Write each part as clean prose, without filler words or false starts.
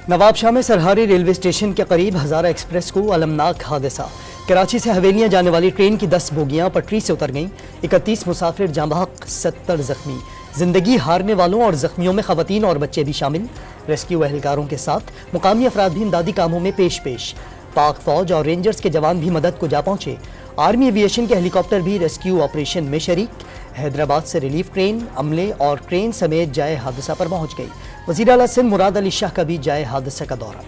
نواب شاہ میں سرہاری railway station کے قریب ہزارہ ایکسپریس کو المناک حادثہ۔ کراچی سے حویلیاں جانے والی ٹرین کی 10 بوگیاں پٹری سے اتر گئیں، 31 مسافر جاں بحق، 70 زخمی۔ زندگی ہارنے والوں اور زخمیوں میں خواتین اور بچے بھی شامل۔ ریسکیو اہلکاروں کے ساتھ مقامی افراد بھی امدادی کاموں میں پیش۔ پاک فوج اور رینجرز کے جوان بھی مدد کو جا پہنچے۔ آرمی ایوی ایشن کے ہیلی کاپٹر بھی ریسکیو آپریشن میں شریک۔ حیدرآباد سے ریلیف ٹرین عملے اور کرین سمیت جائے حادثہ پر پہنچ گئی۔ وزیر اعلیٰ سندھ مراد علی شاہ کا بھی جائے حادثہ کا دورہ۔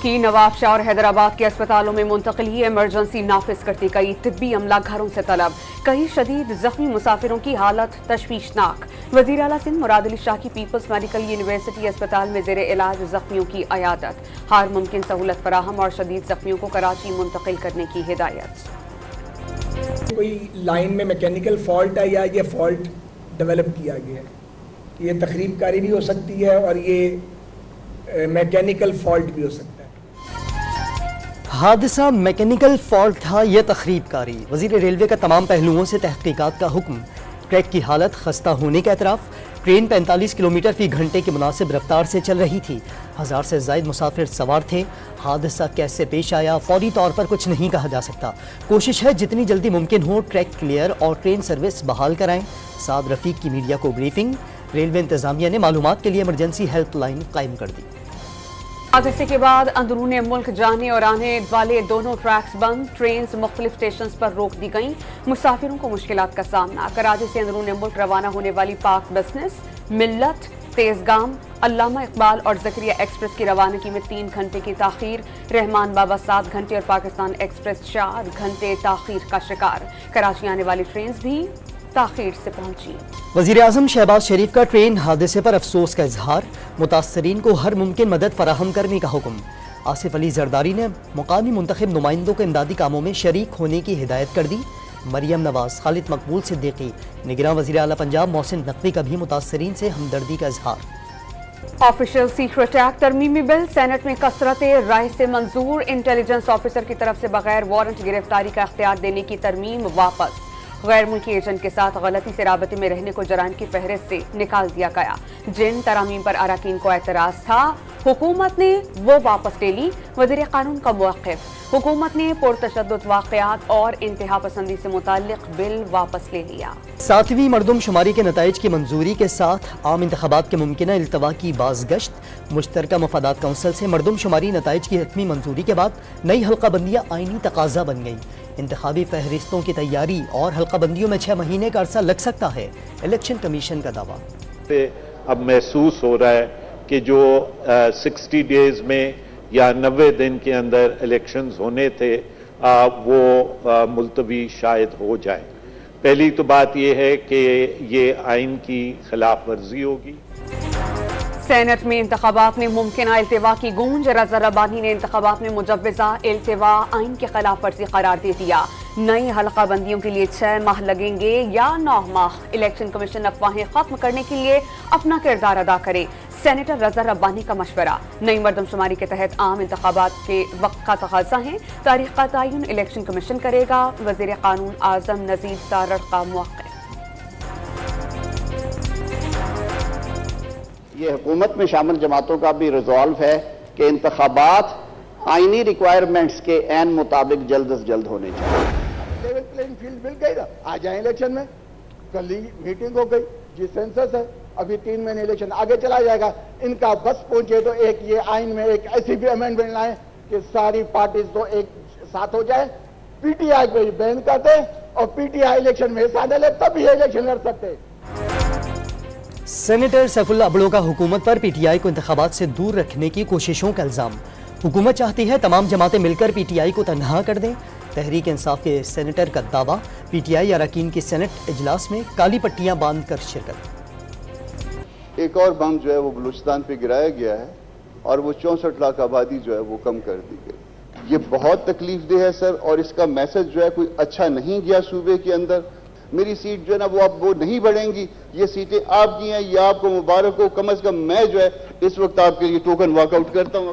کی نواب شاہ اور حیدرآباد کے اسپتالوں میں منتقلی ایمرجنسی نافذ کرتی گئی، طبی عملہ گھروں سے طلب۔ کئی شدید زخمی مسافروں کی حالت تشویشناک۔ وزیر اعلیٰ سندھ مراد علی شاہ کی پیپلز میڈیکل یونیورسٹی اسپتال میں زیر علاج زخمیوں کی عیادت۔ ہر ممکن سہولت فراہم اور شدید زخمیوں کو کراچی منتقل کرنے کی ہدایت۔ کوئی لائن میں میکینیکل فالٹ ہے یا یہ فالٹ ڈیولپ کیا گیا ہے، یہ تخریب کاری بھی ہو سکتی ہے اور یہ میکینیکل فالٹ بھی ہو سکتا ہے۔ حادثہ میکینیکل فالٹ تھا، یہ تخریب کاری۔ وزیر ریلوے کا تمام پہلوؤں سے تحقیقات کا حکم۔ ٹریک کی حالت خستہ ہونے کا اعتراف۔ ٹرین 45 کلومیٹر فی گھنٹے کی مناسب رفتار سے چل رہی تھی، 1000 سے زائد مسافر سوار تھے۔ حادثہ کیسے پیش آیا فوری طور پر کچھ نہیں کہا جا سکتا۔ کوشش ہے جتنی جلدی ممکن ہو ٹریک کلیئر اور ٹرین سروس بحال کرائیں۔ سعد رفیق کی میڈیا کو بریفنگ۔ ریلوے انتظامیہ نے معلومات کے لیے ایمرجنسی ہیلپ لائن قائم کر دی۔ حادثے کے بعد اندرون ملک جانے اور آنے والے دونوں ٹریکس بند، ٹرینز مختلف اسٹیشنز پر روک دی گئیں۔ مسافروں کو مشکلات کا سامنا۔ کراچی سے اندرون ملک روانہ ہونے والی پاک بزنس، ملت، تیزگام، علامہ اقبال اور زکریہ ایکسپریس کی روانگی میں 3 گھنٹے کی تاخیر۔ رحمان بابا 7 گھنٹے اور پاکستان ایکسپریس 4 گھنٹے تاخیر کا شکار۔ کراچی آنے والی ٹرینز بھی تاخیر سے پہنچی۔ وزیر اعظم شہباز شریف کا ٹرین حادثے پر افسوس کا اظہار۔ متاثرین کو ہر ممکن مدد فراہم کرنے کا حکم۔ آصف علی زرداری نے مقامی منتخب نمائندوں کو امدادی کاموں میں شریک ہونے کی ہدایت کر دی۔ مریم نواز، خالد مقبول صدیقی، نگراں وزیر اعلیٰ پنجاب محسن نقوی کا بھی متاثرین سے ہمدردی کا اظہار۔ آفیشل سیکرٹ ایکٹ ترمیمی بل سینٹ میں کثرت رائے سے منظور۔ انٹیلیجنس آفیسر کی طرف سے بغیر وارنٹ گرفتاری کا اختیار دینے کی ترمیم واپس۔ غیر ملکی ایجنٹ کے ساتھ غلطی سے رابطے میں رہنے کو جرائم کی فہرست سے نکال دیا گیا۔ جن ترامیم پر اراکین کو اعتراض تھا، حکومت نے وہ واپس لے لی۔ وزیر قانون کا موقف، حکومت نے پرتشدد واقعات اور انتہا پسندی سے متعلق بل واپس لے لیا۔ 7ویں مردم شماری کے نتائج کی منظوری کے ساتھ عام انتخابات کے ممکنہ التوا کی بازگشت۔ مشترکہ مفادات کونسل سے مردم شماری نتائج کی حتمی منظوری کے بعد نئی حلقہ بندیاں آئینی تقاضا بن گئی۔ انتخابی فہرستوں کی تیاری اور حلقہ بندیوں میں 6 مہینے کا عرصہ لگ سکتا ہے، الیکشن کمیشن کا دعویٰ۔ اب محسوس ہو رہا ہے کہ جو 60 ڈیز میں یا 90 دن کے اندر الیکشنز ہونے تھے وہ ملتوی شاید ہو جائیں۔ پہلی تو بات یہ ہے کہ یہ آئین کی خلاف ورزی ہوگی۔ سینٹ میں انتخابات میں ممکنہ التوا کی گونج۔ رضا ربانی نے انتخابات میں مجوزہ التوا آئین کی خلاف ورزی قرار دے دیا۔ نئی حلقہ بندیوں کے لیے 6 ماہ لگیں گے یا 9 ماہ۔ الیکشن کمیشن افواہیں ختم کرنے کے لیے اپنا کردار ادا کرے، سینیٹر رضا ربانی کا مشورہ۔ نئی مردم شماری کے تحت عام انتخابات کے وقت کا تقاضا ہے، تاریخ کا تعین الیکشن کمیشن کرے گا۔ وزیر قانون اعظم نذیر تارڑ کا موقف۔ یہ حکومت میں شامل جماعتوں کا بھی ریزولو ہے کہ انتخابات آئینی ریکوائرمنٹس کے عین مطابق جلد از جلد ہونے چاہیے۔ لیول پلینگ فیلڈ مل گئی نا، آ جائیں الیکشن میں۔ کل ہی میٹنگ ہو گئی، جی سینسس ہے، ابھی 3 مہینے الیکشن آگے چلا جائے گا۔ ان کا بس پہنچے تو ایک یہ آئین میں ایک ایسی بھی امینڈمنٹ لائیں کہ ساری پارٹیز تو ایک ساتھ ہو جائے، پی ٹی آئی کو بین کر دیں اور پی ٹی آئی الیکشن میں حصہ نہ لے، تب یہ الیکشن لڑ سکتے۔ سینیٹر سیف اللہ ابڑو کا حکومت پر پی ٹی آئی کو انتخابات سے دور رکھنے کی کوششوں کا الزام۔ حکومت چاہتی ہے تمام جماعتیں مل کر پی ٹی آئی کو تنہا کر دیں۔ تحریک انصاف کے سینیٹر کا دعویٰ، پی ٹی آئی اراکین کی سینٹ اجلاس میں کالی پٹیاں باندھ کر شرکت۔ ایک اور بم جو ہے وہ بلوچستان پہ گرایا گیا ہے اور وہ 64 لاکھ آبادی جو ہے وہ کم کر دی گئی۔ یہ بہت تکلیف دہ ہے سر، اور اس کا میسج جو ہے کوئی اچھا نہیں گیا صوبے کے اندر۔ میری سیٹ جو ہے نا وہ اب وہ نہیں بڑھیں گی، یہ سیٹیں آپ کی ہیں، یہ آپ کو مبارک ہو۔ کم از کم میں جو ہے اس وقت آپ کے لیے ٹوکن واک آؤٹ کرتا ہوں۔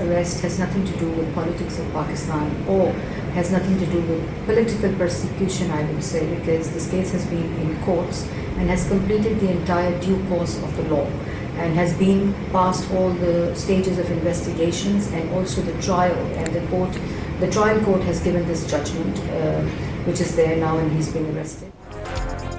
Arrest has nothing to do with politics of Pakistan or has nothing to do with political persecution, I would say, because this case has been in courts and has completed the entire due course of the law and has been past all the stages of investigations and also the trial, and the trial court has given this judgment which is there now and he's been arrested.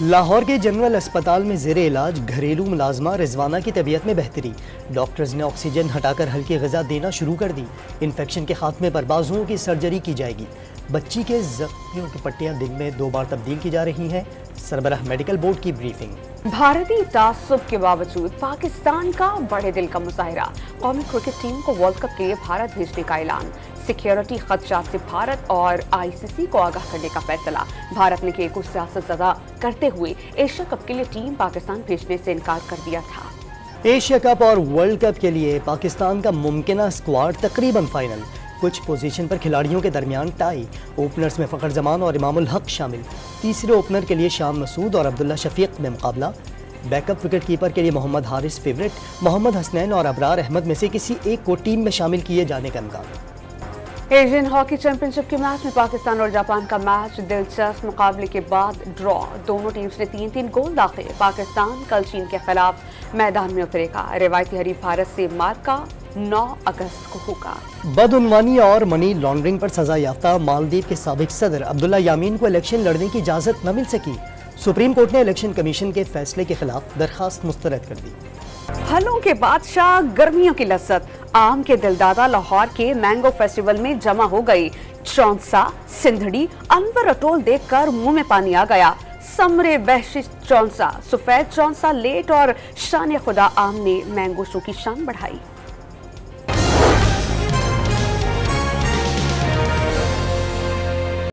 Lahore کے general اسپتال میں زیر علاج گھریلو ملازمہ رضوانہ کی طبیعت میں بہتری، ڈاکٹرز نے آکسیجن ہٹا کر ہلکی غذا دینا شروع کر دی۔ انفیکشن کے خاتمے پر بازوؤں کی سرجری کی جائے گی۔ بچی کے زخمیوں کی پٹیاں دن میں 2 بار تبدیل کی جا رہی ہیں۔ سربراہ میڈیکل بورڈ کی بریفنگ۔ بھارتی تعصب کے باوجود پاکستان کا بڑے دل کا مظاہرہ، قومی کرکٹ ٹیم کو ورلڈ کپ کے لیے بھارت بھیجنے کا اعلان، سیکیورٹی خدشات سے بھارت اور آئی سی سی کو آگاہ کرنے کا فیصلہ۔ بھارت نے کھیل کو سیاست زدہ کرتے ہوئے ایشیا کپ کے لیے ٹیم پاکستان بھیجنے سے انکار کر دیا تھا۔ ایشیا کپ اور ورلڈ کپ کے لیے پاکستان کا ممکنہ اسکواڈ تقریباً فائنل، کچھ پوزیشن پر کھلاڑیوں کے درمیان ٹائی، اوپنرز میں فخر زمان اور امام الحق شامل، تیسرے اوپنر کے لیے شام مسعود اور عبداللہ شفیق میں مقابلہ، بیک اپ وکٹ کیپر کے لیے محمد حارث فیورٹ، محمد حسنین اور ابرار احمد میں سے کسی ایک کو ٹیم میں شامل کیے جانے کا امکان۔ ایشین ہاکی چیمپئن شپ کے میچ میں پاکستان اور جاپان کا میچ دلچسپ مقابلے کے بعد ڈرا، دونوں ٹیمز نے 3-3 گول داخل۔ پاکستان کل چین کے خلاف میدان میں اترے گا، روایتی حریف بھارت سے مارکا 9 اگست کو ہوگا۔ بدعنوانی اور منی لانڈرنگ پر سزا یافتہ مالدیپ کے سابق صدر عبداللہ یامین کو الیکشن لڑنے کی اجازت نہ مل سکی، سپریم کورٹ نے الیکشن کمیشن کے فیصلے کے خلاف درخواست مسترد کر دی۔ پھلوں کے بادشاہ گرمیوں کی لذت، آم کے دلدادہ لاہور کے مینگو فیسٹیول میں جمع ہو گئی۔ چونسا، سندھڑی، انور اٹول دیکھ کر منہ میں پانی آ گیا۔ سمرے وحشی چونسا، سفید چونسا، لیٹ اور شان خدا آم نے مینگو شو کی شان بڑھائی۔